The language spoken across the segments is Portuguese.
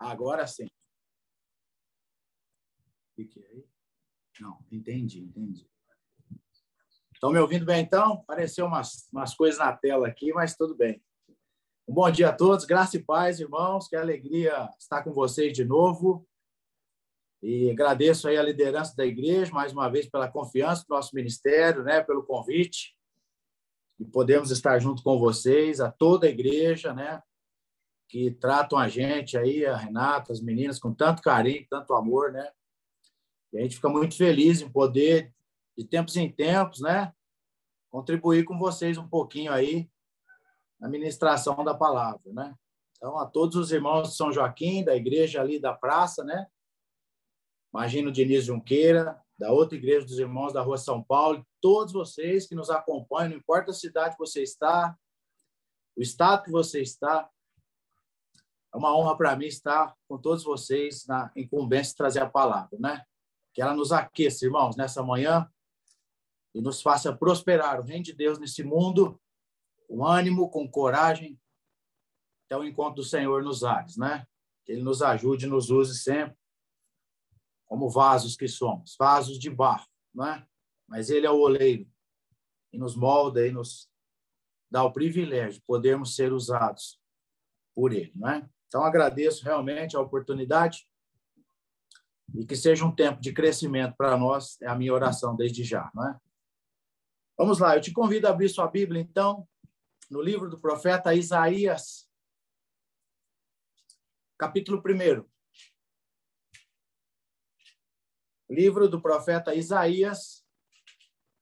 Agora sim. Fique aí. Não, entendi. Estão me ouvindo bem, então? Apareceu umas coisas na tela aqui, mas tudo bem. Um bom dia a todos, graça e paz, irmãos. Que alegria estar com vocês de novo. E agradeço aí a liderança da igreja, mais uma vez, pela confiança do nosso ministério, né, pelo convite. E podemos estar junto com vocês, a toda a igreja, né, que tratam a gente aí, a Renata, as meninas, com tanto carinho, tanto amor, né? E a gente fica muito feliz em poder, de tempos em tempos, né, contribuir com vocês um pouquinho aí na ministração da palavra, né? Então, a todos os irmãos de São Joaquim, da igreja ali da praça, né? Imagino o Diniz Junqueira, da outra igreja dos irmãos da Rua São Paulo, todos vocês que nos acompanham, não importa a cidade que você está, o estado que você está, é uma honra para mim estar com todos vocês na incumbência de trazer a palavra, né? Que ela nos aqueça, irmãos, nessa manhã e nos faça prosperar o reino de Deus nesse mundo, com ânimo, com coragem, até o encontro do Senhor nos ares, né? Que Ele nos ajude e nos use sempre como vasos que somos, vasos de barro, né? Mas Ele é o oleiro e nos molda e nos dá o privilégio de podermos ser usados por Ele, né? Então, agradeço realmente a oportunidade e que seja um tempo de crescimento para nós, é a minha oração desde já, não é? Vamos lá, eu te convido a abrir sua Bíblia, então, no livro do profeta Isaías, capítulo 1. Livro do profeta Isaías,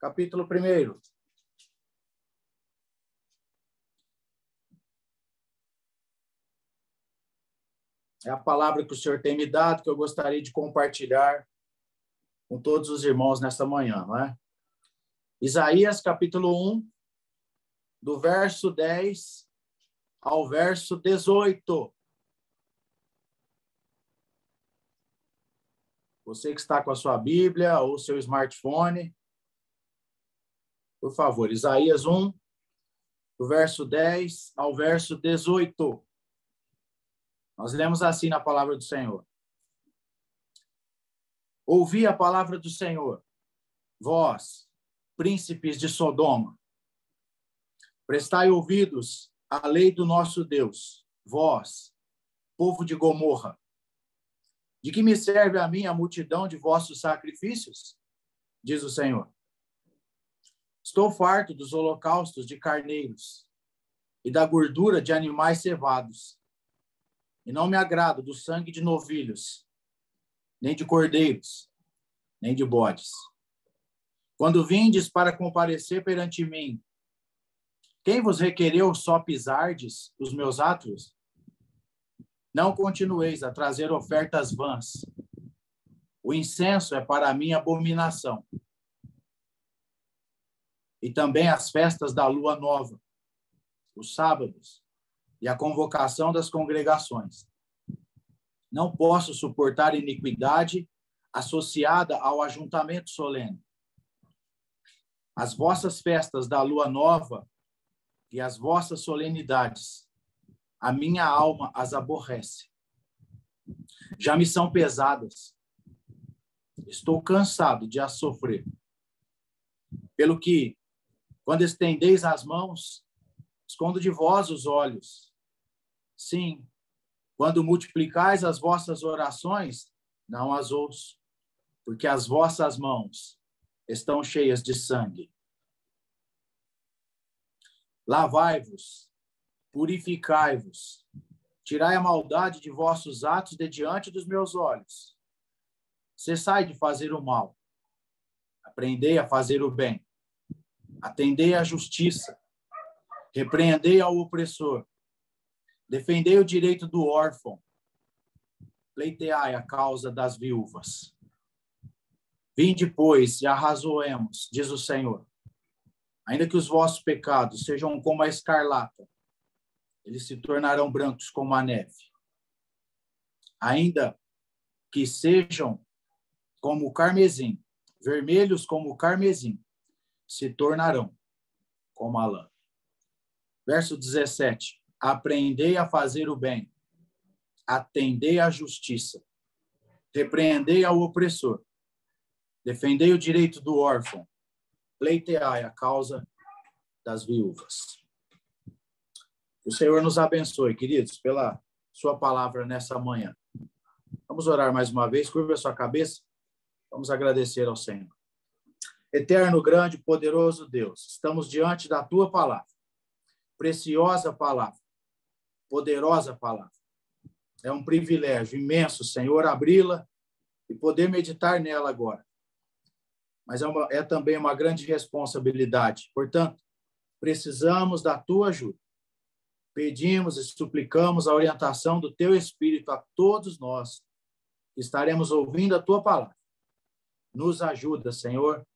capítulo 1. É a palavra que o Senhor tem me dado, que eu gostaria de compartilhar com todos os irmãos nesta manhã, não é? Isaías, capítulo 1, do verso 10 ao verso 18. Você que está com a sua Bíblia ou seu smartphone, por favor, Isaías 1, do verso 10 ao verso 18. Nós lemos assim na palavra do Senhor. Ouvi a palavra do Senhor, vós, príncipes de Sodoma. Prestai ouvidos à lei do nosso Deus, vós, povo de Gomorra. De que me serve a mim a multidão de vossos sacrifícios? Diz o Senhor. Estou farto dos holocaustos de carneiros e da gordura de animais cevados. E não me agrado do sangue de novilhos, nem de cordeiros, nem de bodes. Quando vindes para comparecer perante mim, quem vos requereu só pisardes os meus átrios? Não continueis a trazer ofertas vãs. O incenso é para mim abominação. E também as festas da lua nova, os sábados e a convocação das congregações. Não posso suportar iniquidade associada ao ajuntamento solene. As vossas festas da lua nova e as vossas solenidades, a minha alma as aborrece. Já me são pesadas. Estou cansado de as sofrer. Pelo que, quando estendeis as mãos, escondo de vós os olhos. Sim, quando multiplicais as vossas orações, não as ouço, porque as vossas mãos estão cheias de sangue. Lavai-vos, purificai-vos, tirai a maldade de vossos atos de diante dos meus olhos. Cessai de fazer o mal, aprendei a fazer o bem, atendei à justiça, repreendei ao opressor, defendei o direito do órfão, pleiteai a causa das viúvas. Vinde, pois, e arrazoemos, diz o Senhor. Ainda que os vossos pecados sejam como a escarlata, eles se tornarão brancos como a neve. Ainda que sejam como o carmesim, vermelhos como o carmesim, se tornarão como a lã. Verso 17. Aprendei a fazer o bem, atendei à justiça, repreendei ao opressor, defendei o direito do órfão, pleiteai a causa das viúvas. O Senhor nos abençoe, queridos, pela sua palavra nessa manhã. Vamos orar mais uma vez, curva a sua cabeça, vamos agradecer ao Senhor. Eterno, grande, poderoso Deus, estamos diante da tua palavra, preciosa palavra, poderosa palavra. É um privilégio imenso, Senhor, abri-la e poder meditar nela agora. Mas é também uma grande responsabilidade. Portanto, precisamos da tua ajuda. Pedimos e suplicamos a orientação do teu Espírito a todos nós que estaremos ouvindo a tua palavra. Nos ajuda, Senhor,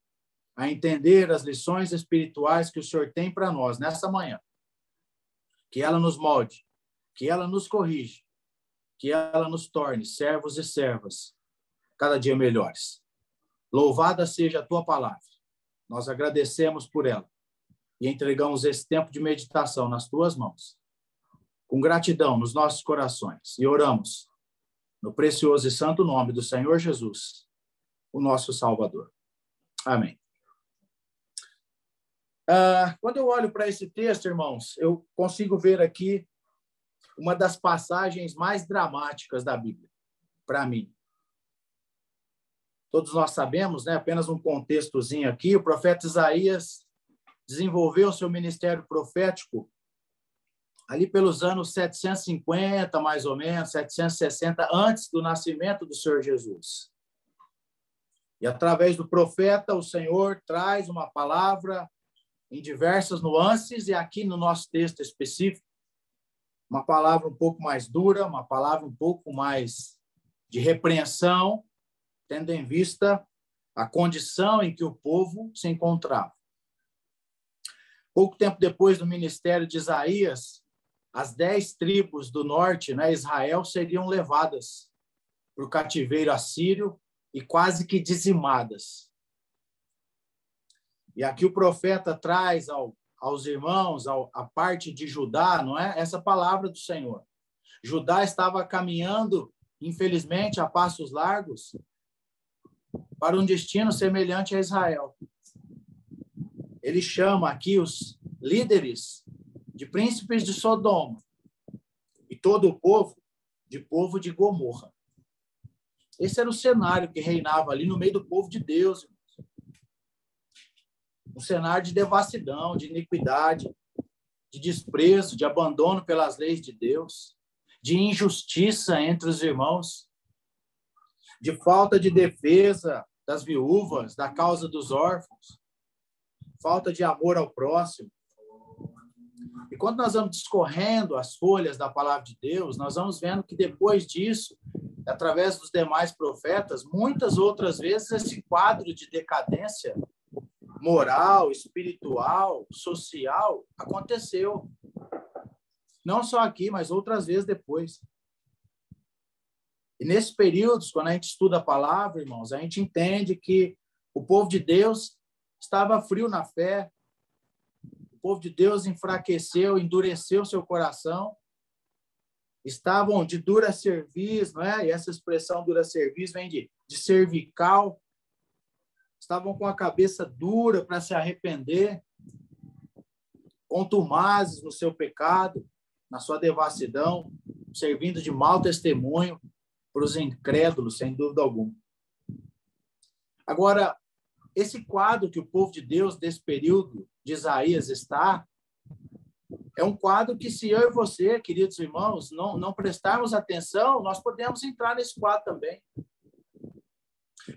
a entender as lições espirituais que o Senhor tem para nós nessa manhã. Que ela nos molde, que ela nos corrija, que ela nos torne servos e servas cada dia melhores. Louvada seja a tua palavra. Nós agradecemos por ela e entregamos esse tempo de meditação nas tuas mãos, com gratidão nos nossos corações, e oramos no precioso e santo nome do Senhor Jesus, o nosso Salvador. Amém. Quando eu olho para esse texto, irmãos, eu consigo ver aqui uma das passagens mais dramáticas da Bíblia, para mim. Todos nós sabemos, né? Apenas um contextozinho aqui, o profeta Isaías desenvolveu seu ministério profético ali pelos anos 750, mais ou menos, 760, antes do nascimento do Senhor Jesus. E através do profeta, o Senhor traz uma palavra em diversas nuances, e aqui no nosso texto específico, uma palavra um pouco mais dura, uma palavra um pouco mais de repreensão, tendo em vista a condição em que o povo se encontrava. Pouco tempo depois do ministério de Isaías, as 10 tribos do norte, né, Israel, seriam levadas para o cativeiro assírio e quase que dizimadas. E aqui o profeta traz aos irmãos, a parte de Judá, não é? Essa palavra do Senhor. Judá estava caminhando, infelizmente, a passos largos, para um destino semelhante a Israel. Ele chama aqui os líderes de príncipes de Sodoma e todo o povo de Gomorra. Esse era o cenário que reinava ali no meio do povo de Deus. Um cenário de devassidão, de iniquidade, de desprezo, de abandono pelas leis de Deus, de injustiça entre os irmãos, de falta de defesa das viúvas, da causa dos órfãos, falta de amor ao próximo. E quando nós vamos discorrendo as folhas da palavra de Deus, nós vamos vendo que depois disso, através dos demais profetas, muitas outras vezes esse quadro de decadência moral, espiritual, social aconteceu. Não só aqui, mas outras vezes depois. E nesses períodos, quando a gente estuda a palavra, irmãos, a gente entende que o povo de Deus estava frio na fé, o povo de Deus enfraqueceu, endureceu seu coração, estavam de dura cerviz, não é? E essa expressão dura cerviz vem de cervical, estavam com a cabeça dura para se arrepender, contumazes no seu pecado, na sua devassidão, servindo de mau testemunho para os incrédulos, sem dúvida alguma. Agora, esse quadro que o povo de Deus desse período de Isaías está, é um quadro que, se eu e você, queridos irmãos, não prestarmos atenção, nós podemos entrar nesse quadro também.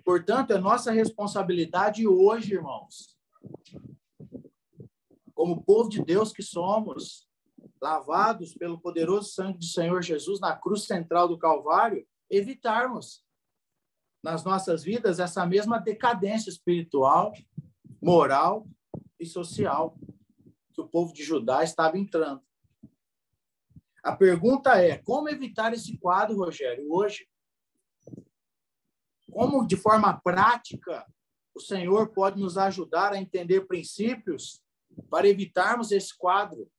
Portanto, é nossa responsabilidade hoje, irmãos, como povo de Deus que somos, lavados pelo poderoso sangue do Senhor Jesus na cruz central do Calvário, evitarmos nas nossas vidas essa mesma decadência espiritual, moral e social que o povo de Judá estava entrando. A pergunta é, como evitar esse quadro, Rogério, hoje? Como, de forma prática, o Senhor pode nos ajudar a entender princípios para evitarmos esse quadro?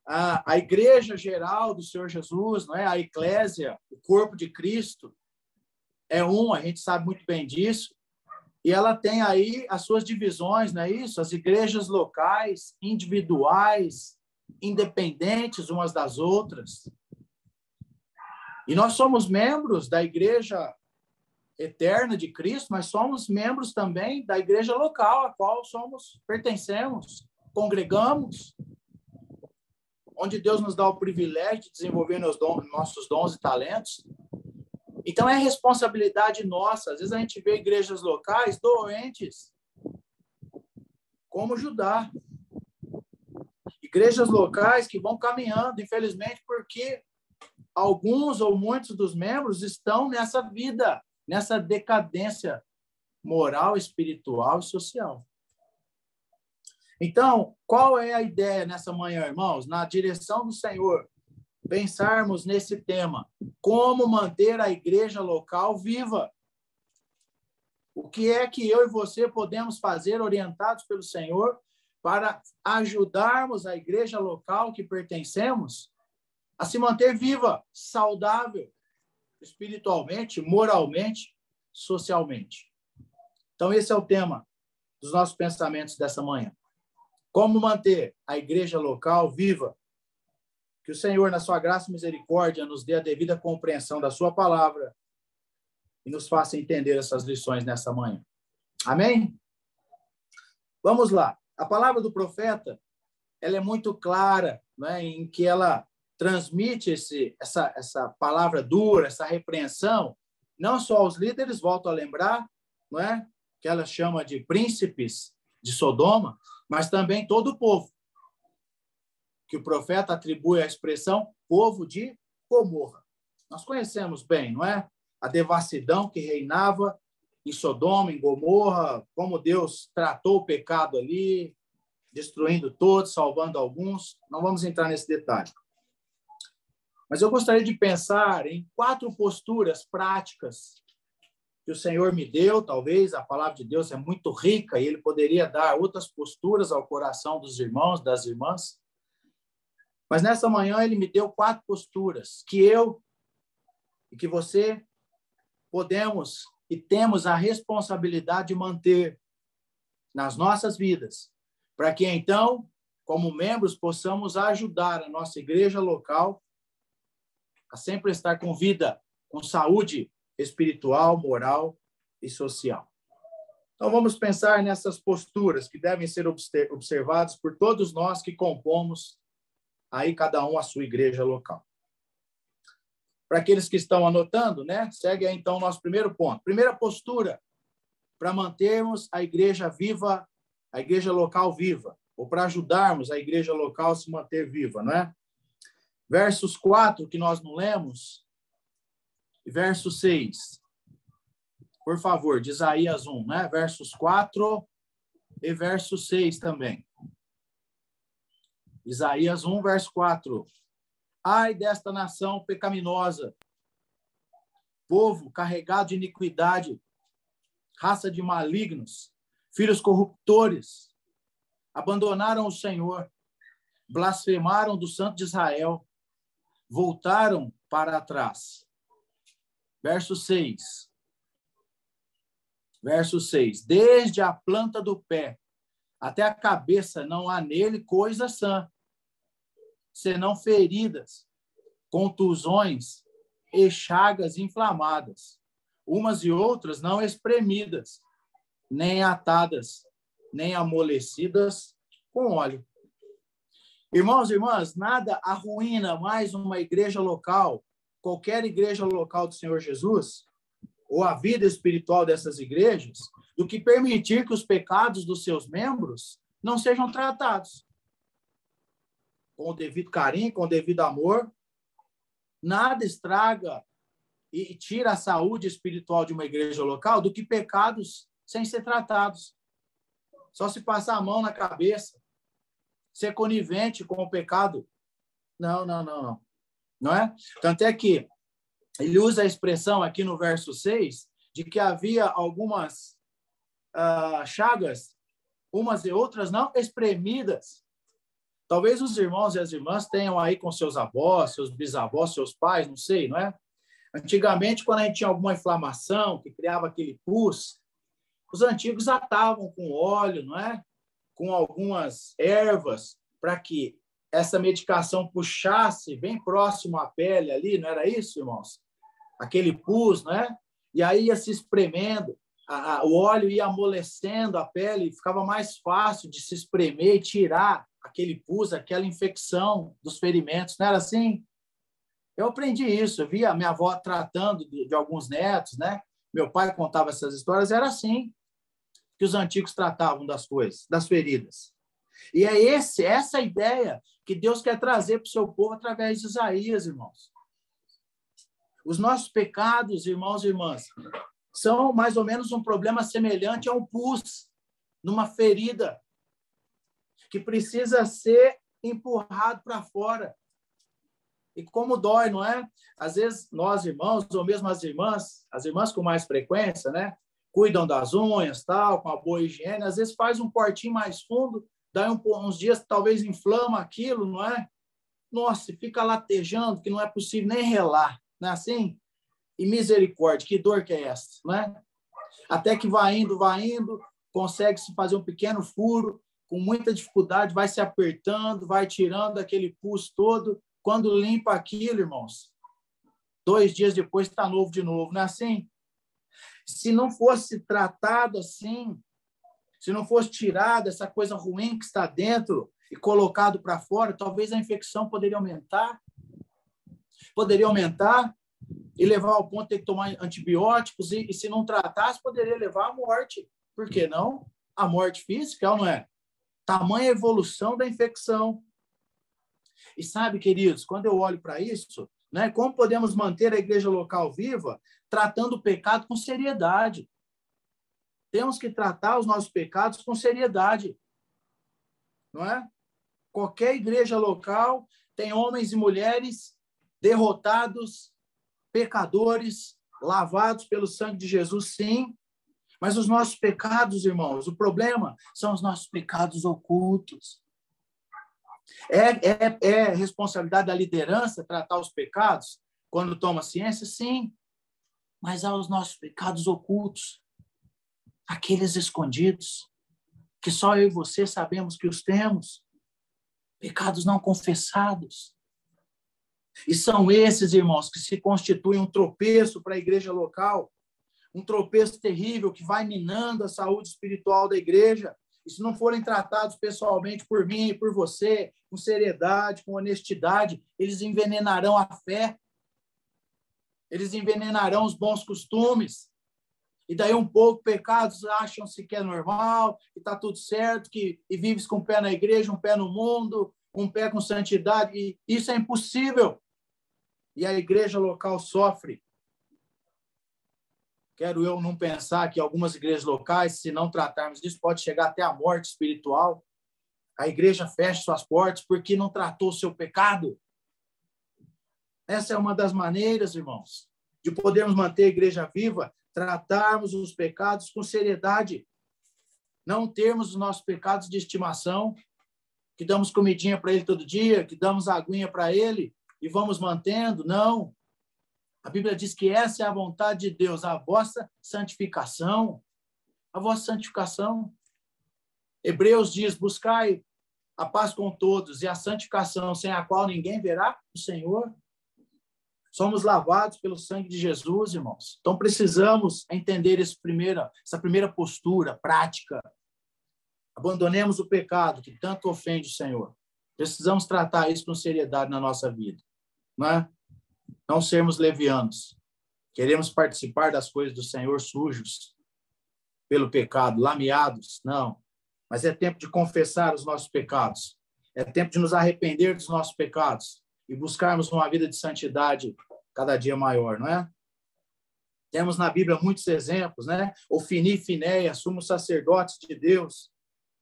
a igreja geral do Senhor Jesus, não é? A eclésia, o corpo de Cristo, é a gente sabe muito bem disso, e ela tem aí as suas divisões, não é isso? As igrejas locais, individuais, independentes umas das outras. E nós somos membros da igreja eterna de Cristo, mas somos membros também da igreja local, a qual pertencemos, congregamos, onde Deus nos dá o privilégio de desenvolver nossos dons e talentos. Então, é responsabilidade nossa. Às vezes a gente vê igrejas locais doentes. Como ajudar? Igrejas locais que vão caminhando, infelizmente, porque alguns ou muitos dos membros estão nessa vida, nessa decadência moral, espiritual e social. Então, qual é a ideia nessa manhã, irmãos? Na direção do Senhor, pensarmos nesse tema. Como manter a igreja local viva? O que é que eu e você podemos fazer, orientados pelo Senhor, para ajudarmos a igreja local que pertencemos a se manter viva, saudável, espiritualmente, moralmente, socialmente? Então, esse é o tema dos nossos pensamentos dessa manhã. Como manter a igreja local viva? Que o Senhor, na sua graça e misericórdia, nos dê a devida compreensão da sua palavra e nos faça entender essas lições nessa manhã. Amém? Vamos lá. A palavra do profeta, ela é muito clara, né, em que ela transmite essa palavra dura, essa repreensão, não só aos líderes, volto a lembrar, não é? Que ela chama de príncipes de Sodoma, mas também todo o povo, que o profeta atribui a expressão povo de Gomorra. Nós conhecemos bem, não é? A devassidão que reinava em Sodoma, em Gomorra, como Deus tratou o pecado ali, destruindo todos, salvando alguns. Não vamos entrar nesse detalhe. Mas eu gostaria de pensar em 4 posturas práticas que o Senhor me deu. Talvez a palavra de Deus é muito rica e ele poderia dar outras posturas ao coração dos irmãos, das irmãs. Mas nessa manhã ele me deu 4 posturas que eu e que você podemos e temos a responsabilidade de manter nas nossas vidas, para que então, como membros, possamos ajudar a nossa igreja local a sempre estar com vida, com saúde espiritual, moral e social. Então, vamos pensar nessas posturas que devem ser observadas por todos nós que compomos aí cada um a sua igreja local. Para aqueles que estão anotando, né? Segue aí, então, o nosso primeiro ponto. Primeira postura para mantermos a igreja viva, a igreja local viva, ou para ajudarmos a igreja local a se manter viva, não é? Versos 4, que nós não lemos, e verso 6. Por favor, de Isaías 1, né? Versos 4 e verso 6 também. Isaías 1, verso 4. Ai desta nação pecaminosa, povo carregado de iniquidade, raça de malignos, filhos corruptores, abandonaram o Senhor, blasfemaram do Santo de Israel, voltaram para trás. Verso 6. Verso 6. Desde a planta do pé até a cabeça não há nele coisa sã, senão feridas, contusões e chagas inflamadas, umas e outras não espremidas, nem atadas, nem amolecidas com óleo. Irmãos e irmãs, nada arruína mais uma igreja local, qualquer igreja local do Senhor Jesus, ou a vida espiritual dessas igrejas, do que permitir que os pecados dos seus membros não sejam tratados com o devido carinho, com o devido amor. Nada estraga e tira a saúde espiritual de uma igreja local do que pecados sem ser tratados. Só se passar a mão na cabeça, ser conivente com o pecado. Não. Não é? Tanto é que ele usa a expressão aqui no verso 6 de que havia algumas chagas, umas e outras não espremidas. Talvez os irmãos e as irmãs tenham aí com seus avós, seus bisavós, seus pais, não sei, não é? Antigamente, quando a gente tinha alguma inflamação que criava aquele pus, os antigos atavam com óleo, não é? Com algumas ervas, para que essa medicação puxasse bem próximo à pele ali, não era isso, irmãos? Aquele pus, né? E aí ia se espremendo, o óleo ia amolecendo a pele, ficava mais fácil de se espremer e tirar aquele pus, aquela infecção dos ferimentos, não era assim? Eu aprendi isso, eu via a minha avó tratando de alguns netos, né? Meu pai contava essas histórias, era assim que os antigos tratavam das coisas, das feridas. E é essa ideia que Deus quer trazer para o seu povo através de Isaías, irmãos. Os nossos pecados, irmãos e irmãs, são mais ou menos um problema semelhante a um pus, numa ferida, que precisa ser empurrado para fora. E como dói, não é? Às vezes, nós, irmãos, ou mesmo as irmãs com mais frequência, né? Cuidam das unhas, tal, com a boa higiene, às vezes faz um cortinho mais fundo, daí uns dias talvez inflama aquilo, não é? Nossa, fica latejando, que não é possível nem relar, não é assim? E misericórdia, que dor que é essa, não é? Até que vai indo, consegue-se fazer um pequeno furo, com muita dificuldade, vai se apertando, vai tirando aquele pus todo. Quando limpa aquilo, irmãos, 2 dias depois está novo de novo, não é assim? Se não fosse tratado assim, se não fosse tirado essa coisa ruim que está dentro e colocado para fora, talvez a infecção poderia aumentar e levar ao ponto de ter que tomar antibióticos e se não tratasse, poderia levar à morte. Por que não? A morte física, não é? Tamanha evolução da infecção. E sabe, queridos, quando eu olho para isso, né, como podemos manter a igreja local viva tratando o pecado com seriedade? Temos que tratar os nossos pecados com seriedade, não é? Qualquer igreja local tem homens e mulheres derrotados, pecadores, lavados pelo sangue de Jesus, sim, mas os nossos pecados, irmãos, o problema são os nossos pecados ocultos. É responsabilidade da liderança tratar os pecados quando toma ciência? Sim, mas há os nossos pecados ocultos, aqueles escondidos, que só eu e você sabemos que os temos, pecados não confessados. E são esses, irmãos, que se constituem um tropeço para a igreja local, um tropeço terrível que vai minando a saúde espiritual da igreja. E se não forem tratados pessoalmente por mim e por você, com seriedade, com honestidade, eles envenenarão a fé, eles envenenarão os bons costumes. E daí um pouco pecados acham-se que é normal, que está tudo certo, e vives com um pé na igreja, um pé no mundo, um pé com santidade. E isso é impossível. E a igreja local sofre. Quero eu não pensar que algumas igrejas locais, se não tratarmos disso, pode chegar até a morte espiritual. A igreja fecha suas portas porque não tratou o seu pecado. Essa é uma das maneiras, irmãos, de podermos manter a igreja viva, tratarmos os pecados com seriedade. Não termos os nossos pecados de estimação, que damos comidinha para ele todo dia, que damos aguinha para ele e vamos mantendo. Não. A Bíblia diz que essa é a vontade de Deus, a vossa santificação. A vossa santificação. Hebreus diz, buscai a paz com todos e a santificação, sem a qual ninguém verá o Senhor. Somos lavados pelo sangue de Jesus, irmãos. Então, precisamos entender essa primeira postura prática. Abandonemos o pecado que tanto ofende o Senhor. Precisamos tratar isso com seriedade na nossa vida. Não é? Não sermos levianos. Queremos participar das coisas do Senhor sujos pelo pecado, lameados. Não. Mas é tempo de confessar os nossos pecados. É tempo de nos arrepender dos nossos pecados e buscarmos uma vida de santidade cada dia maior, não é? Temos na Bíblia muitos exemplos, né? Ofni e Finéias, sumos sacerdotes de Deus,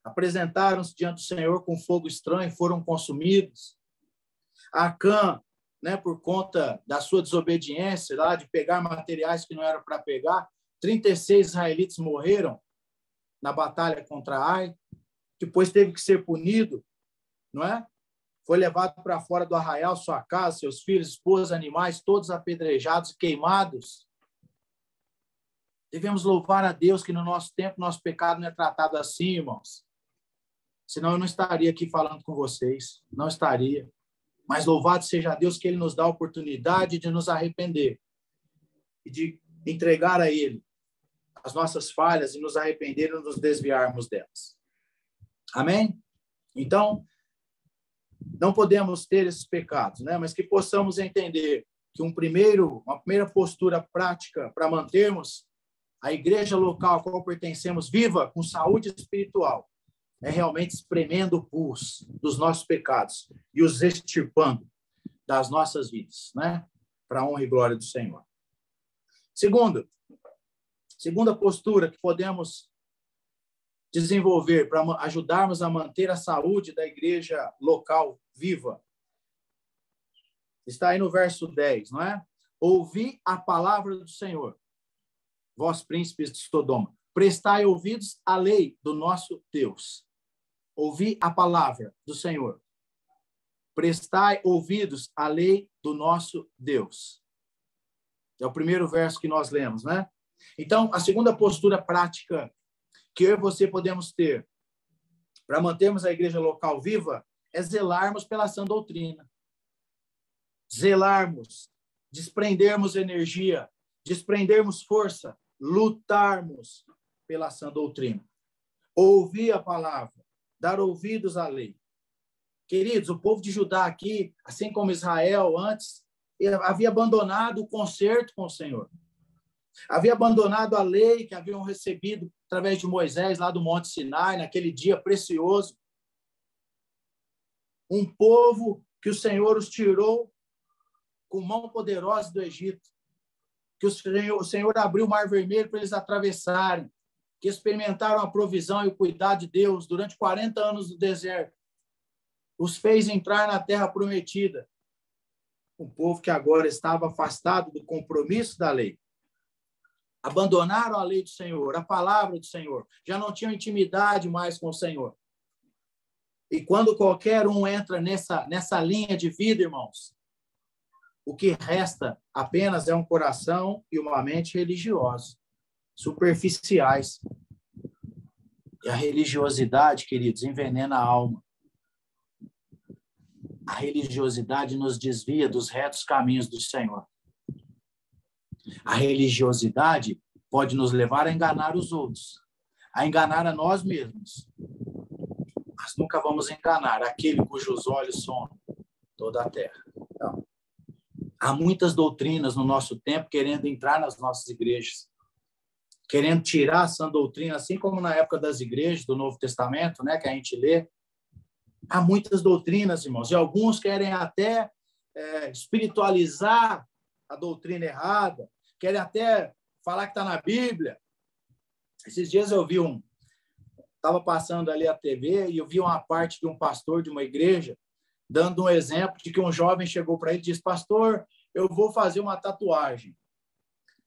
apresentaram-se diante do Senhor com fogo estranho, foram consumidos. Acã, né, por conta da sua desobediência, lá de pegar materiais que não eram para pegar, 36 israelitas morreram na batalha contra Ai, depois teve que ser punido, não é? foi levado para fora do arraial, sua casa, seus filhos, esposa, animais, todos apedrejados e queimados. Devemos louvar a Deus que no nosso tempo, nosso pecado não é tratado assim, irmãos. Senão eu não estaria aqui falando com vocês. Não estaria. Mas louvado seja Deus que Ele nos dá a oportunidade de nos arrepender e de entregar a Ele as nossas falhas e nos arrepender e nos desviarmos delas. Amém? Então, não podemos ter esses pecados, né? Mas que possamos entender que uma primeira postura prática para mantermos a igreja local a qual pertencemos viva, com saúde espiritual, é realmente espremendo o pus dos nossos pecados e os extirpando das nossas vidas, né? Para a honra e glória do Senhor. Segunda postura que podemos desenvolver para ajudarmos a manter a saúde da igreja local viva. Está aí no verso 10, não é? Ouvi a palavra do Senhor, vós príncipes de Sodoma, prestai ouvidos à lei do nosso Deus. Ouvi a palavra do Senhor, prestai ouvidos à lei do nosso Deus. É o primeiro verso que nós lemos, né? Então, a segunda postura prática que eu e você podemos ter para mantermos a igreja local viva é zelarmos pela sã doutrina. Zelarmos, desprendermos energia, desprendermos força, lutarmos pela sã doutrina. Ouvir a palavra, dar ouvidos à lei. Queridos, o povo de Judá aqui, assim como Israel antes, havia abandonado o concerto com o Senhor. Havia abandonado a lei que haviam recebido através de Moisés, lá do Monte Sinai, naquele dia precioso. Um povo que o Senhor os tirou com mão poderosa do Egito. Que o Senhor abriu o Mar Vermelho para eles atravessarem. Que experimentaram a provisão e o cuidado de Deus durante 40 anos no deserto. Os fez entrar na terra prometida. Um povo que agora estava afastado do compromisso da lei. Abandonaram a lei do Senhor, a palavra do Senhor. Já não tinham intimidade mais com o Senhor. E quando qualquer um entra nessa linha de vida, irmãos, o que resta apenas é um coração e uma mente religiosos, superficiais. E a religiosidade, queridos, envenena a alma. A religiosidade nos desvia dos retos caminhos do Senhor. A religiosidade pode nos levar a enganar os outros, a enganar a nós mesmos. Mas nunca vamos enganar aquele cujos olhos são toda a terra. Então, há muitas doutrinas no nosso tempo querendo entrar nas nossas igrejas, querendo tirar a sã doutrina, assim como na época das igrejas do Novo Testamento, né, que a gente lê. Há muitas doutrinas, irmãos, e alguns querem até espiritualizar a doutrina errada, querem até falar que está na Bíblia. Esses dias eu vi estava passando ali a TV e eu vi uma parte de um pastor de uma igreja dando um exemplo de que um jovem chegou para ele e disse: pastor, eu vou fazer uma tatuagem.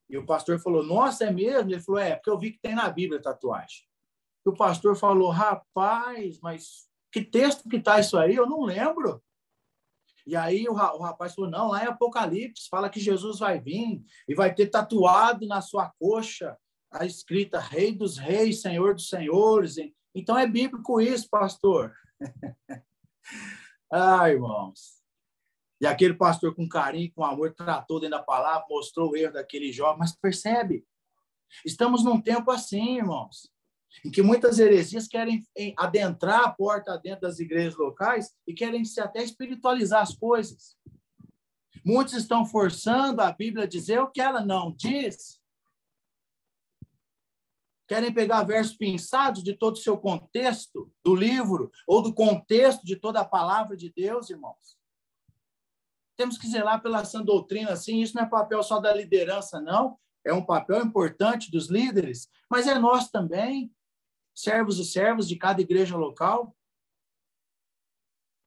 E o pastor falou: nossa, é mesmo? Ele falou: porque eu vi que tem na Bíblia tatuagem. E o pastor falou: rapaz, mas que texto que está isso aí? Eu não lembro. E aí o rapaz falou: não, lá em Apocalipse fala que Jesus vai vir e vai ter tatuado na sua coxa a escrita Rei dos Reis, Senhor dos Senhores. Então é bíblico isso, pastor. Irmãos. E aquele pastor com carinho, com amor, tratou dentro da palavra, mostrou o erro daquele jovem. Mas percebe, estamos num tempo assim, irmãos, em que muitas heresias querem adentrar a porta dentro das igrejas locais e querem se até espiritualizar as coisas. Muitos estão forçando a Bíblia a dizer o que ela não diz. Querem pegar versos pinçados de todo o seu contexto do livro ou do contexto de toda a palavra de Deus, irmãos. Temos que zelar pela sã doutrina, assim. Isso não é papel só da liderança, não. É um papel importante dos líderes, mas é nosso também. Servos e servas de cada igreja local.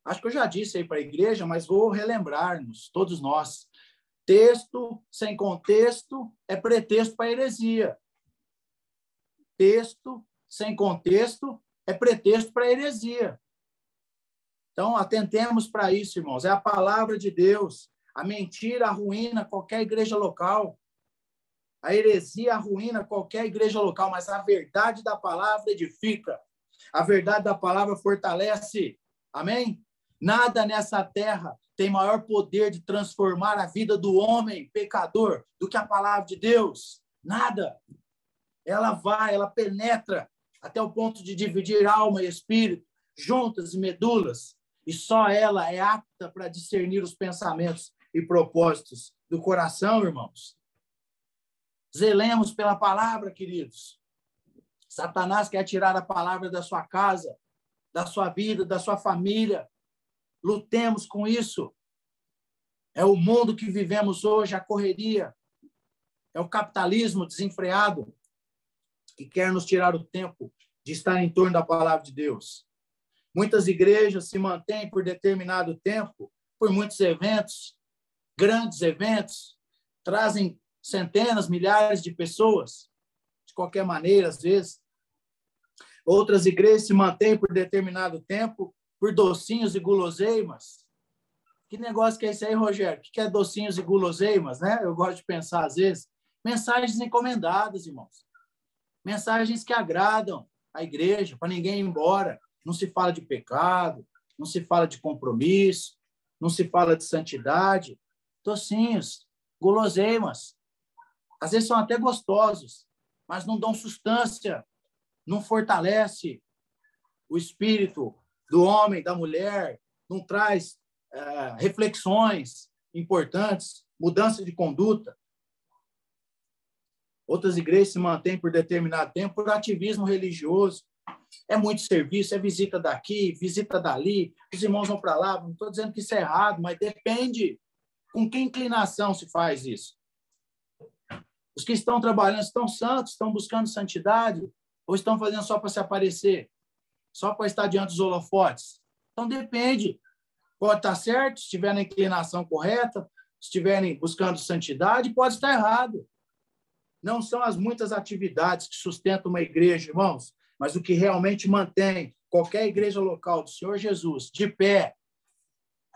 Acho que eu já disse aí para a igreja, mas vou relembrar-nos, todos nós. Texto sem contexto é pretexto para heresia. Texto sem contexto é pretexto para heresia. Então, atentemos para isso, irmãos. É a palavra de Deus. A mentira arruína qualquer igreja local. A heresia arruína qualquer igreja local, mas a verdade da palavra edifica. A verdade da palavra fortalece. Amém? Nada nessa terra tem maior poder de transformar a vida do homem pecador do que a palavra de Deus. Nada. Ela penetra até o ponto de dividir alma e espírito, juntas e medulas, e só ela é apta para discernir os pensamentos e propósitos do coração, irmãos. Zelemos pela palavra, queridos. Satanás quer tirar a palavra da sua casa, da sua vida, da sua família. Lutemos com isso. É o mundo que vivemos hoje, a correria. É o capitalismo desenfreado que quer nos tirar o tempo de estar em torno da palavra de Deus. Muitas igrejas se mantêm por determinado tempo, por muitos eventos, grandes eventos, trazem centenas, milhares de pessoas, de qualquer maneira, às vezes. Outras igrejas se mantêm por determinado tempo, por docinhos e guloseimas. Que negócio que é isso aí, Rogério? O que é docinhos e guloseimas, né? Eu gosto de pensar, às vezes. Mensagens encomendadas, irmãos. Mensagens que agradam a igreja, para ninguém ir embora. Não se fala de pecado, não se fala de compromisso, não se fala de santidade. Docinhos, guloseimas. Às vezes são até gostosos, mas não dão substância, não fortalece o espírito do homem, da mulher, não traz reflexões importantes, mudança de conduta. Outras igrejas se mantêm por determinado tempo por ativismo religioso. É muito serviço, é visita daqui, visita dali, os irmãos vão para lá. Não estou dizendo que isso é errado, mas depende com que inclinação se faz isso. Os que estão trabalhando estão santos, estão buscando santidade, ou estão fazendo só para se aparecer, só para estar diante dos holofotes? Então depende. Pode estar certo, se estiver na inclinação correta, se estiverem buscando santidade, pode estar errado. Não são as muitas atividades que sustentam uma igreja, irmãos, mas o que realmente mantém qualquer igreja local do Senhor Jesus de pé,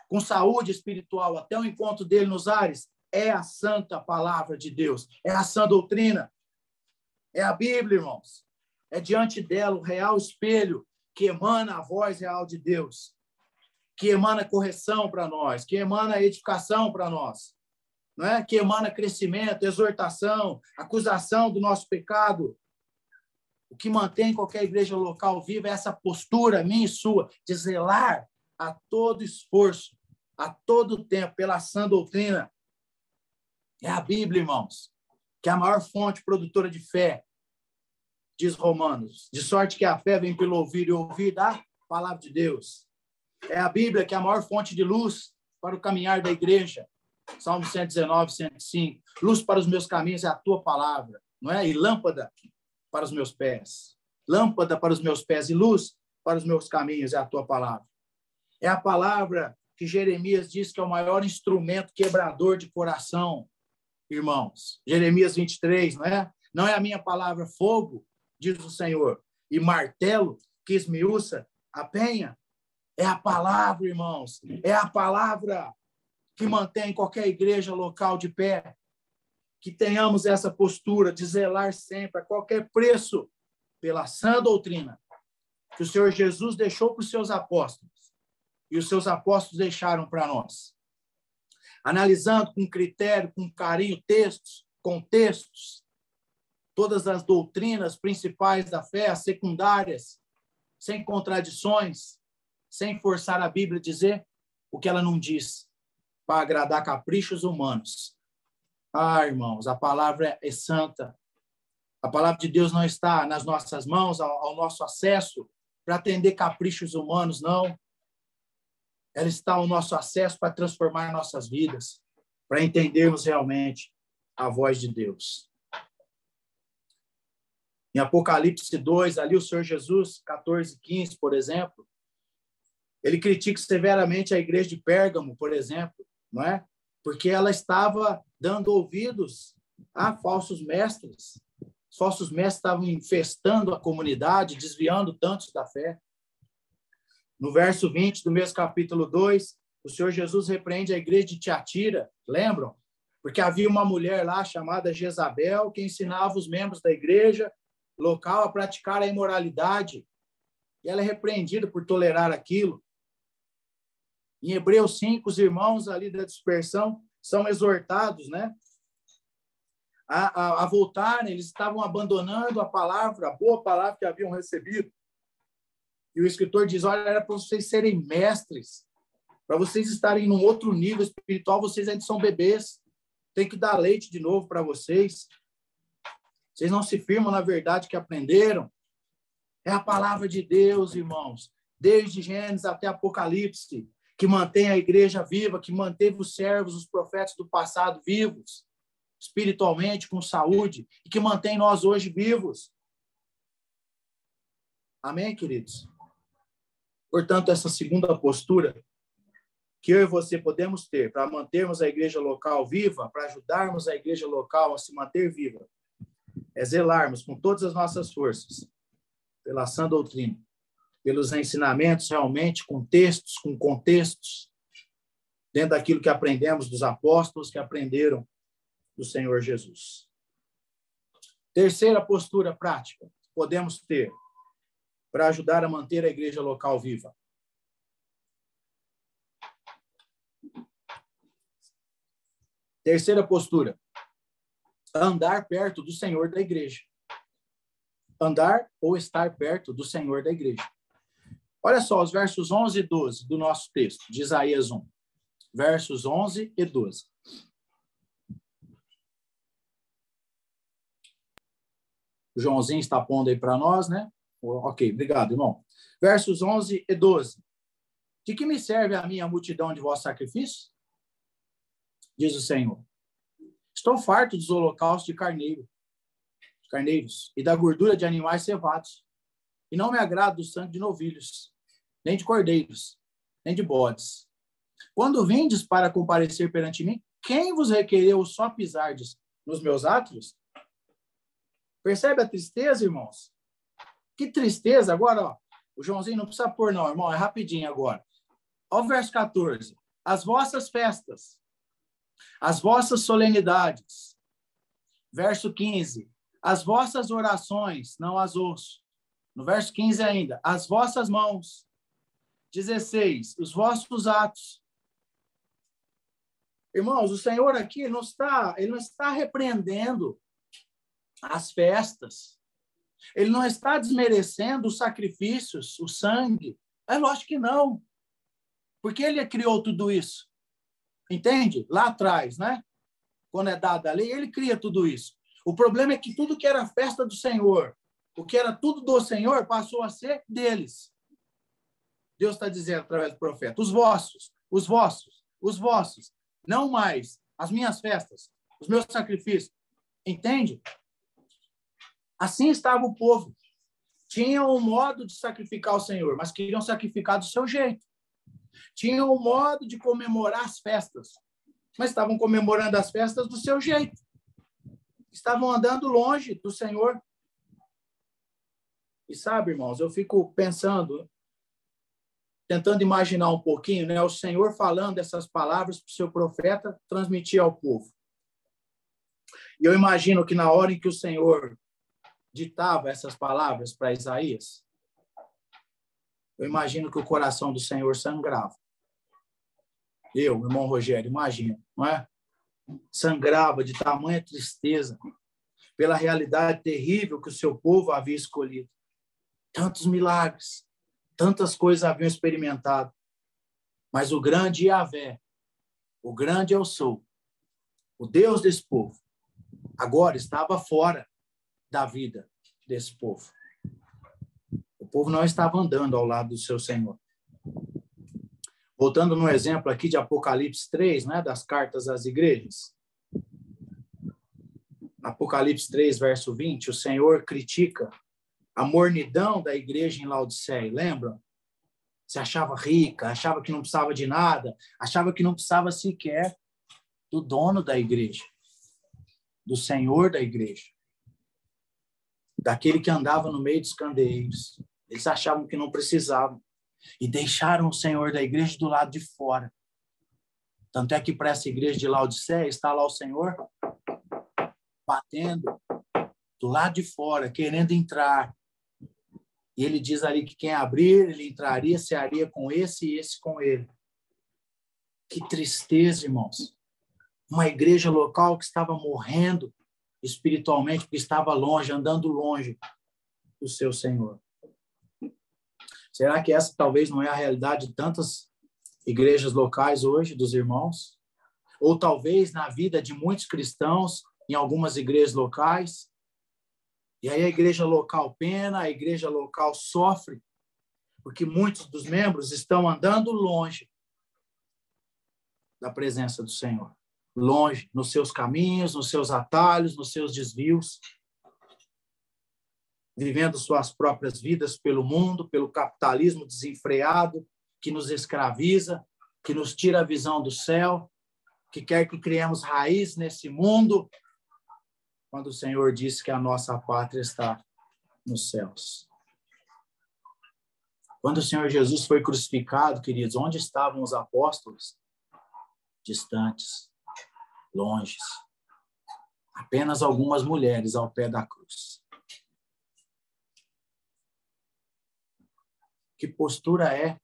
com saúde espiritual, até o encontro dele nos ares, é a santa palavra de Deus, é a sã doutrina, é a Bíblia, irmãos. É diante dela o real espelho que emana a voz real de Deus, que emana correção para nós, que emana edificação para nós, não é? Que emana crescimento, exortação, acusação do nosso pecado. O que mantém qualquer igreja local viva é essa postura minha e sua, de zelar a todo esforço, a todo tempo, pela sã doutrina. É a Bíblia, irmãos, que é a maior fonte produtora de fé, diz Romanos. De sorte que a fé vem pelo ouvir e ouvir da palavra de Deus. É a Bíblia que é a maior fonte de luz para o caminhar da igreja. Salmo 119, 105. Luz para os meus caminhos é a tua palavra, não é? E lâmpada para os meus pés. Lâmpada para os meus pés e luz para os meus caminhos é a tua palavra. É a palavra que Jeremias diz que é o maior instrumento quebrador de coração, irmãos. Jeremias 23, não é? Não é a minha palavra fogo, diz o Senhor, e martelo que esmiuça a penha. É a palavra, irmãos. É a palavra que mantém qualquer igreja local de pé. Que tenhamos essa postura de zelar sempre, a qualquer preço, pela sã doutrina que o Senhor Jesus deixou para os seus apóstolos e os seus apóstolos deixaram para nós. Analisando com critério, com carinho, textos, contextos, todas as doutrinas principais da fé, as secundárias, sem contradições, sem forçar a Bíblia a dizer o que ela não diz, para agradar caprichos humanos. Ah, irmãos, a palavra é santa. A palavra de Deus não está nas nossas mãos, ao nosso acesso, para atender caprichos humanos, não. Ela está ao nosso acesso para transformar nossas vidas, para entendermos realmente a voz de Deus. Em Apocalipse 2, ali o Senhor Jesus, 14, 15, por exemplo, ele critica severamente a igreja de Pérgamo, por exemplo, não é? Porque ela estava dando ouvidos a falsos mestres. Os falsos mestres estavam infestando a comunidade, desviando tantos da fé. No verso 20 do mesmo capítulo 2, o Senhor Jesus repreende a igreja de Tiatira, lembram? Porque havia uma mulher lá chamada Jezabel que ensinava os membros da igreja local a praticar a imoralidade. E ela é repreendida por tolerar aquilo. Em Hebreus 5, os irmãos ali da dispersão são exortados, né? A voltarem, eles estavam abandonando a palavra, a boa palavra que haviam recebido. E o escritor diz, olha, era para vocês serem mestres, para vocês estarem num outro nível espiritual, vocês ainda são bebês, tem que dar leite de novo para vocês. Vocês não se firmam na verdade que aprenderam. É a palavra de Deus, irmãos, desde Gênesis até Apocalipse, que mantém a igreja viva, que manteve os servos, os profetas do passado vivos, espiritualmente, com saúde, e que mantém nós hoje vivos. Amém, queridos? Portanto, essa segunda postura que eu e você podemos ter para mantermos a igreja local viva, para ajudarmos a igreja local a se manter viva, é zelarmos com todas as nossas forças pela sã doutrina, pelos ensinamentos realmente, com textos, com contextos, dentro daquilo que aprendemos dos apóstolos que aprenderam do Senhor Jesus. Terceira postura prática que podemos ter para ajudar a manter a igreja local viva. Terceira postura, andar perto do Senhor da igreja. Andar ou estar perto do Senhor da igreja. Olha só os versos 11 e 12 do nosso texto, de Isaías 1. Versos 11 e 12. O Joãozinho está pondo aí para nós, né? Ok, obrigado, irmão. Versos 11 e 12. De que me serve a minha multidão de vossos sacrifícios? Diz o Senhor. Estou farto dos holocaustos de carneiros e da gordura de animais cevados. E não me agrada do sangue de novilhos, nem de cordeiros, nem de bodes. Quando vindes para comparecer perante mim, quem vos requereu só pisardes nos meus átrios? Percebe a tristeza, irmãos? Que tristeza. Agora, ó, o Joãozinho não precisa pôr não, irmão, é rapidinho agora. Olha o verso 14. As vossas festas, as vossas solenidades. Verso 15. As vossas orações, não as ouço. No verso 15 ainda. As vossas mãos. 16. Os vossos atos. Irmãos, o Senhor aqui ele não está repreendendo as festas. Ele não está desmerecendo os sacrifícios, o sangue. É lógico que não. Porque ele criou tudo isso. Entende? Lá atrás, né? Quando é dada a lei, ele cria tudo isso. O problema é que tudo que era festa do Senhor, o que era tudo do Senhor, passou a ser deles. Deus está dizendo através do profeta, os vossos, não mais as minhas festas, os meus sacrifícios. Entende? Assim estava o povo. Tinham um modo de sacrificar o Senhor, mas queriam sacrificar do seu jeito. Tinham um modo de comemorar as festas, mas estavam comemorando as festas do seu jeito. Estavam andando longe do Senhor. E sabe, irmãos, eu fico pensando, tentando imaginar um pouquinho, né, o Senhor falando essas palavras para o seu profeta transmitir ao povo. E eu imagino que na hora em que o Senhor ditava essas palavras para Isaías, eu imagino que o coração do Senhor sangrava. Eu, irmão Rogério, imagino, não é? Sangrava de tamanha tristeza pela realidade terrível que o seu povo havia escolhido. Tantos milagres, tantas coisas haviam experimentado. Mas o grande Yahvé, o grande eu sou, o Deus desse povo, agora estava fora da vida desse povo. O povo não estava andando ao lado do seu Senhor. Voltando no exemplo aqui de Apocalipse 3, né, das cartas às igrejas. Apocalipse 3, verso 20, o Senhor critica a mornidão da igreja em Laodiceia, lembram? Se achava rica, achava que não precisava de nada, achava que não precisava sequer do dono da igreja, do Senhor da igreja, daquele que andava no meio dos candeeiros. Eles achavam que não precisavam. e deixaram o Senhor da igreja do lado de fora. Tanto é que para essa igreja de Laodiceia está lá o Senhor batendo do lado de fora, querendo entrar. E ele diz ali que quem abrir, ele entraria, cearia com esse e esse com ele. Que tristeza, irmãos. Uma igreja local que estava morrendo espiritualmente, porque estava longe, andando longe do seu Senhor. Será que essa talvez não é a realidade de tantas igrejas locais hoje, dos irmãos? Ou talvez na vida de muitos cristãos, em algumas igrejas locais? E aí a igreja local pena, a igreja local sofre, porque muitos dos membros estão andando longe da presença do Senhor. Longe, nos seus caminhos, nos seus atalhos, nos seus desvios, vivendo suas próprias vidas pelo mundo, pelo capitalismo desenfreado, que nos escraviza, que nos tira a visão do céu, que quer que criemos raiz nesse mundo, quando o Senhor disse que a nossa pátria está nos céus. Quando o Senhor Jesus foi crucificado, queridos, onde estavam os apóstolos? Distantes, longes. Apenas algumas mulheres ao pé da cruz. Que postura é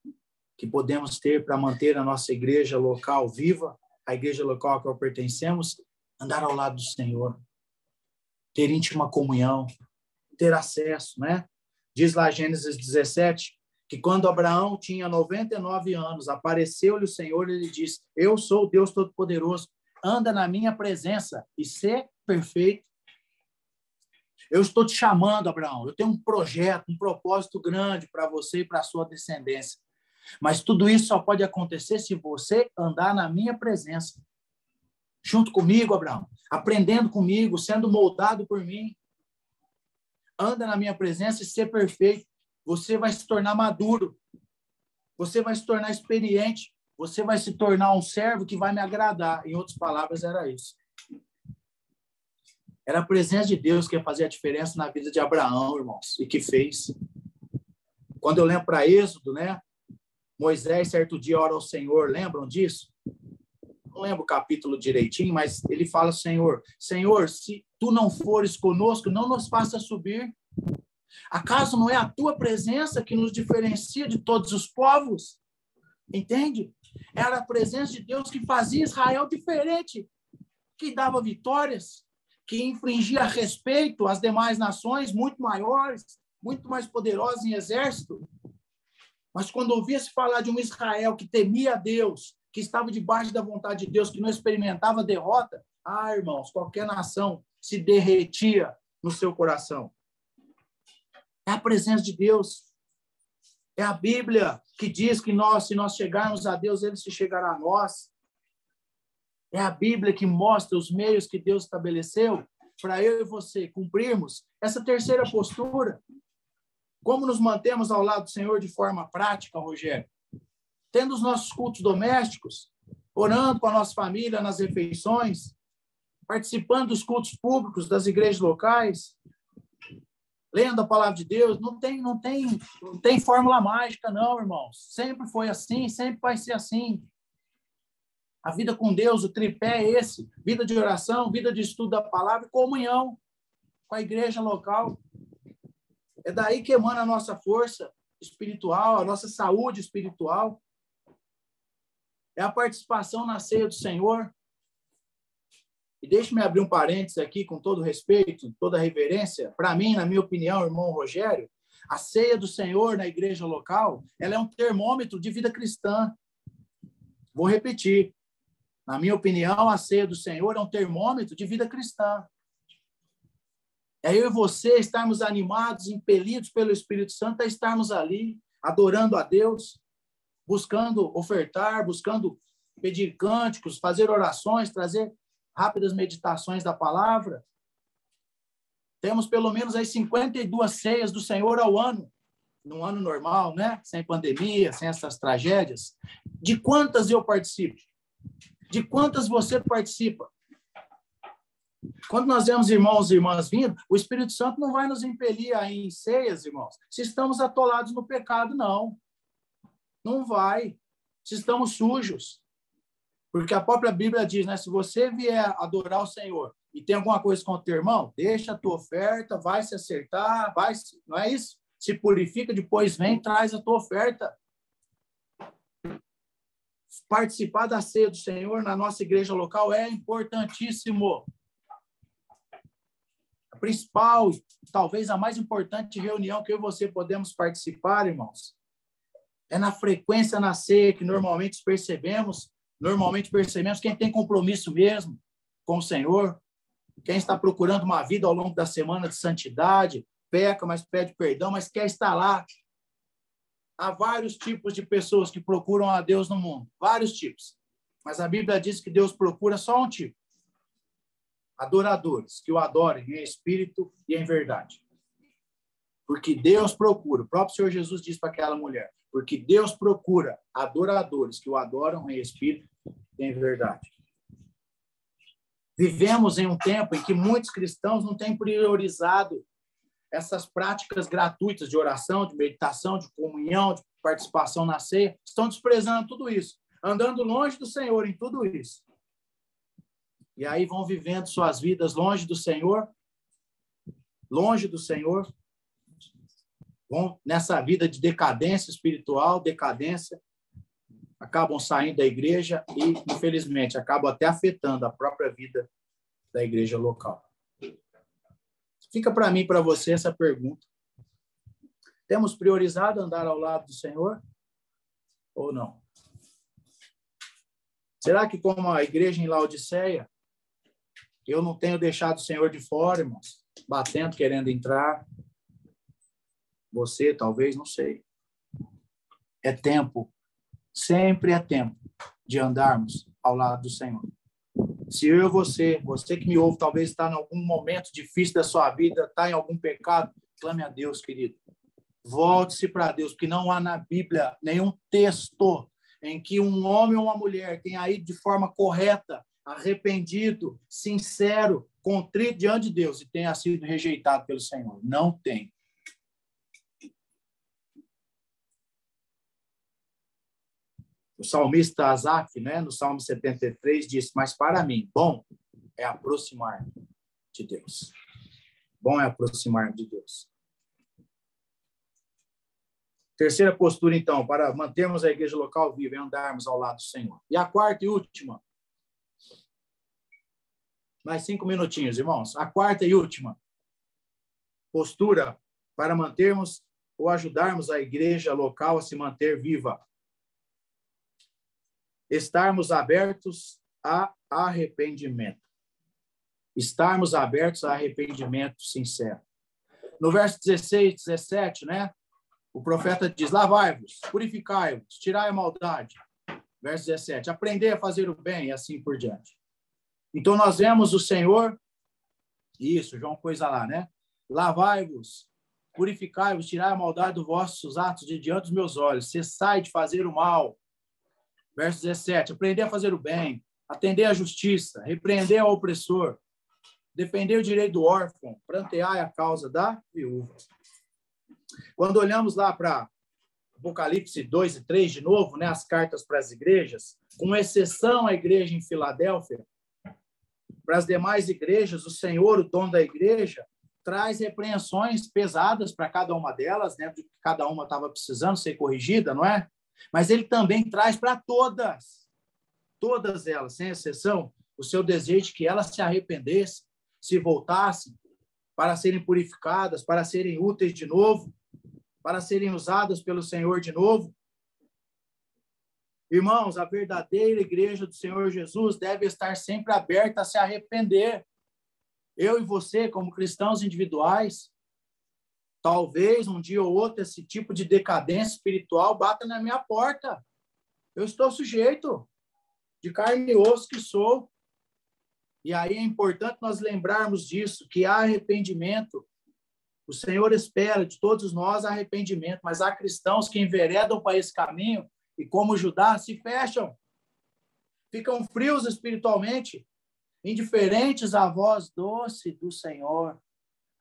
que podemos ter para manter a nossa igreja local viva, a igreja local a qual pertencemos, andar ao lado do Senhor, ter íntima comunhão, ter acesso, né? Diz lá Gênesis 17, que quando Abraão tinha 99 anos, apareceu-lhe o Senhor e ele disse: eu sou o Deus Todo-Poderoso, anda na minha presença e ser perfeito. Eu estou te chamando, Abraão, eu tenho um projeto, um propósito grande para você e para a sua descendência. Mas tudo isso só pode acontecer se você andar na minha presença. Junto comigo, Abraão, aprendendo comigo, sendo moldado por mim. Anda na minha presença e ser perfeito. Você vai se tornar maduro. Você vai se tornar experiente. Você vai se tornar um servo que vai me agradar. Em outras palavras, era isso. Era a presença de Deus que ia fazer a diferença na vida de Abraão, irmãos, e que fez. Quando eu lembro para Êxodo, né? Moisés, certo dia, ora ao Senhor, lembram disso? Não lembro o capítulo direitinho, mas ele fala: Senhor, se tu não fores conosco, não nos faça subir. Acaso não é a tua presença que nos diferencia de todos os povos? Entende? Era a presença de Deus que fazia Israel diferente, que dava vitórias, que infligia respeito às demais nações muito maiores, muito mais poderosas em exército. Mas quando ouvia-se falar de um Israel que temia a Deus, que estava debaixo da vontade de Deus, que não experimentava derrota, irmãos, qualquer nação se derretia no seu coração. É a presença de Deus. É a Bíblia que diz que se nós chegarmos a Deus, Ele se chegará a nós. É a Bíblia que mostra os meios que Deus estabeleceu para eu e você cumprirmos essa terceira postura. Como nos mantemos ao lado do Senhor de forma prática, Rogério? Tendo os nossos cultos domésticos, orando com a nossa família nas refeições, participando dos cultos públicos das igrejas locais, lendo a palavra de Deus. Não tem fórmula mágica, não, irmãos. Sempre foi assim, sempre vai ser assim. A vida com Deus, o tripé é esse: vida de oração, vida de estudo da palavra e comunhão com a igreja local. É daí que emana a nossa força espiritual, a nossa saúde espiritual. É a participação na ceia do Senhor. E deixe-me abrir um parênteses aqui, com todo respeito, toda reverência. Para mim, na minha opinião, irmão Rogério, a ceia do Senhor na igreja local, ela é um termômetro de vida cristã. Vou repetir. Na minha opinião, a ceia do Senhor é um termômetro de vida cristã. É eu e você estarmos animados, impelidos pelo Espírito Santo a estarmos ali, adorando a Deus, buscando ofertar, buscando pedir cânticos, fazer orações, trazer rápidas meditações da palavra. Temos pelo menos as 52 ceias do Senhor ao ano, num ano normal, né? Sem pandemia, sem essas tragédias. De quantas eu participo? De quantas você participa? Quando nós vemos irmãos e irmãs vindo, o Espírito Santo não vai nos impelir a ir em ceias, irmãos, se estamos atolados no pecado, não. Não vai. Se estamos sujos. Porque a própria Bíblia diz, né? Se você vier adorar o Senhor e tem alguma coisa com o teu irmão, deixa a tua oferta, vai se acertar, não é isso? Se purifica, depois vem e traz a tua oferta. Participar da ceia do Senhor na nossa igreja local é importantíssimo. A principal, talvez a mais importante reunião que eu e você podemos participar, irmãos, é na frequência na ceia que normalmente percebemos quem tem compromisso mesmo com o Senhor, quem está procurando uma vida ao longo da semana de santidade, peca, mas pede perdão, mas quer estar lá. Há vários tipos de pessoas que procuram a Deus no mundo, vários tipos. Mas a Bíblia diz que Deus procura só um tipo: adoradores, que o adorem em espírito e em verdade. Porque Deus procura, o próprio Senhor Jesus disse para aquela mulher, porque Deus procura adoradores que o adoram em espírito e em verdade. Vivemos em um tempo em que muitos cristãos não têm priorizado essas práticas gratuitas de oração, de meditação, de comunhão, de participação na ceia, estão desprezando tudo isso, andando longe do Senhor em tudo isso. E aí vão vivendo suas vidas longe do Senhor, vão nessa vida de decadência espiritual, acabam saindo da igreja e, infelizmente, acabam até afetando a própria vida da igreja local. Fica para mim, para você, essa pergunta. Temos priorizado andar ao lado do Senhor ou não? Será que, como a igreja em Laodiceia, eu não tenho deixado o Senhor de fora, irmãos? Batendo, querendo entrar? Você, talvez, não sei. É tempo, sempre é tempo de andarmos ao lado do Senhor. Se eu e você que me ouve, talvez está em algum momento difícil da sua vida, está em algum pecado, clame a Deus, querido. Volte-se para Deus, porque não há na Bíblia nenhum texto em que um homem ou uma mulher tenha ido de forma correta, arrependido, sincero, contrito diante de Deus e tenha sido rejeitado pelo Senhor. Não tem. O salmista Asaf, né, no Salmo 73, diz: mas para mim, bom é aproximar-me de Deus. Bom é aproximar-me de Deus. Terceira postura, então, para mantermos a igreja local viva, é andarmos ao lado do Senhor. E a quarta e última. Mais 5 minutinhos, irmãos. A quarta e última postura para mantermos ou ajudarmos a igreja local a se manter viva. Estarmos abertos a arrependimento. Estarmos abertos a arrependimento sincero. No verso 16, 17, né? O profeta diz: lavai-vos, purificai-vos, tirai a maldade. Verso 17, aprendei a fazer o bem e assim por diante. Então, nós vemos o Senhor, isso, João coisa lá, né? Lavai-vos, purificai-vos, tirai a maldade dos vossos atos de diante dos meus olhos, cessai de fazer o mal. Verso 17, aprender a fazer o bem, atender à justiça, repreender ao opressor, defender o direito do órfão, pranteai a causa da viúva. Quando olhamos lá para Apocalipse 2 e 3, de novo, né, as cartas para as igrejas, com exceção à igreja em Filadélfia, para as demais igrejas, o Senhor, o dono da igreja, traz repreensões pesadas para cada uma delas, né, de que cada uma estava precisando ser corrigida, não é? Mas ele também traz para todas elas, sem exceção, o seu desejo de que elas se arrependessem, se voltassem para serem purificadas, para serem úteis de novo, para serem usadas pelo Senhor de novo. Irmãos, a verdadeira igreja do Senhor Jesus deve estar sempre aberta a se arrepender. Eu e você, como cristãos individuais, talvez um dia ou outro esse tipo de decadência espiritual bata na minha porta. Eu estou sujeito, de carne e osso que sou. E aí é importante nós lembrarmos disso, que há arrependimento. O Senhor espera de todos nós arrependimento, mas há cristãos que enveredam para esse caminho e, como Judá, se fecham. Ficam frios espiritualmente, indiferentes à voz doce do Senhor,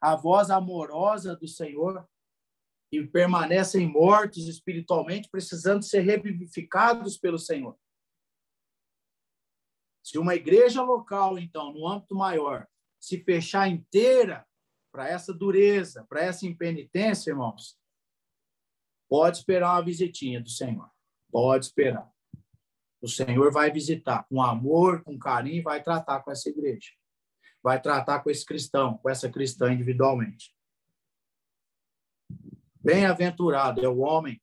à voz amorosa do Senhor. e permanecem mortos espiritualmente, precisando ser revivificados pelo Senhor. Se uma igreja local, então, no âmbito maior, se fechar inteira para essa dureza, para essa impenitência, irmãos, pode esperar uma visitinha do Senhor. Pode esperar. O Senhor vai visitar com amor, com carinho, vai tratar com essa igreja. Vai tratar com esse cristão, com essa cristã individualmente. Bem-aventurado é o homem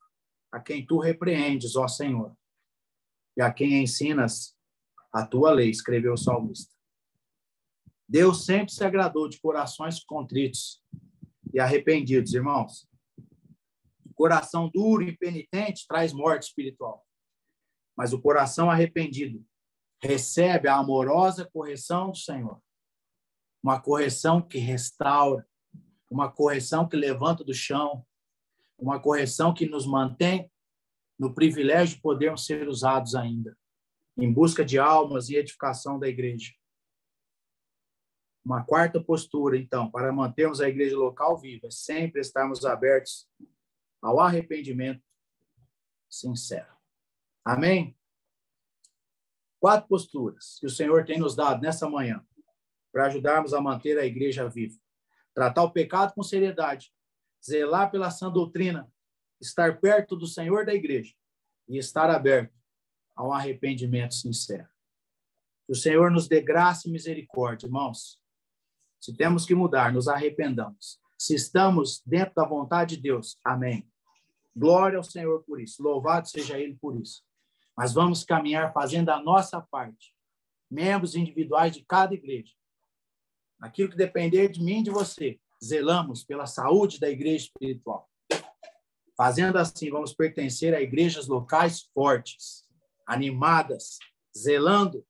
a quem tu repreendes, ó Senhor, e a quem ensinas a tua lei, escreveu o salmista. Deus sempre se agradou de corações contritos e arrependidos, irmãos. Coração duro e penitente traz morte espiritual. Mas o coração arrependido recebe a amorosa correção do Senhor. Uma correção que restaura, uma correção que levanta do chão, uma correção que nos mantém no privilégio de podermos ser usados ainda, em busca de almas e edificação da igreja. Uma quarta postura, então, para mantermos a igreja local viva, é sempre estarmos abertos ao arrependimento sincero. Amém? 4 posturas que o Senhor tem nos dado nessa manhã para ajudarmos a manter a igreja viva. Tratar o pecado com seriedade, zelar pela sã doutrina, estar perto do Senhor da igreja e estar aberto a um arrependimento sincero. Que o Senhor nos dê graça e misericórdia, irmãos. Se temos que mudar, nos arrependamos. Se estamos dentro da vontade de Deus, amém. Glória ao Senhor por isso. Louvado seja Ele por isso. Mas vamos caminhar fazendo a nossa parte. Membros individuais de cada igreja. Aquilo que depender de mim e de você, zelamos pela saúde da igreja espiritual. Fazendo assim, vamos pertencer a igrejas locais fortes, animadas, zelando,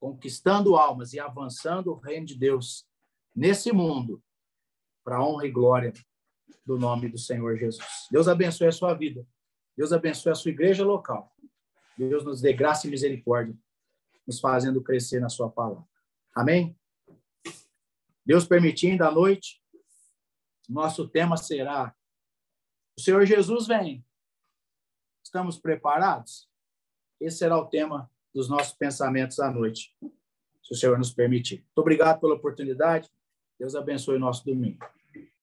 conquistando almas e avançando o reino de Deus nesse mundo, para a honra e glória do nome do Senhor Jesus. Deus abençoe a sua vida. Deus abençoe a sua igreja local. Deus nos dê graça e misericórdia, nos fazendo crescer na sua palavra. Amém? Deus permitindo, à noite, nosso tema será: o Senhor Jesus vem. Estamos preparados? Esse será o tema dos nossos pensamentos à noite, se o Senhor nos permitir. Muito obrigado pela oportunidade. Deus abençoe o nosso domingo.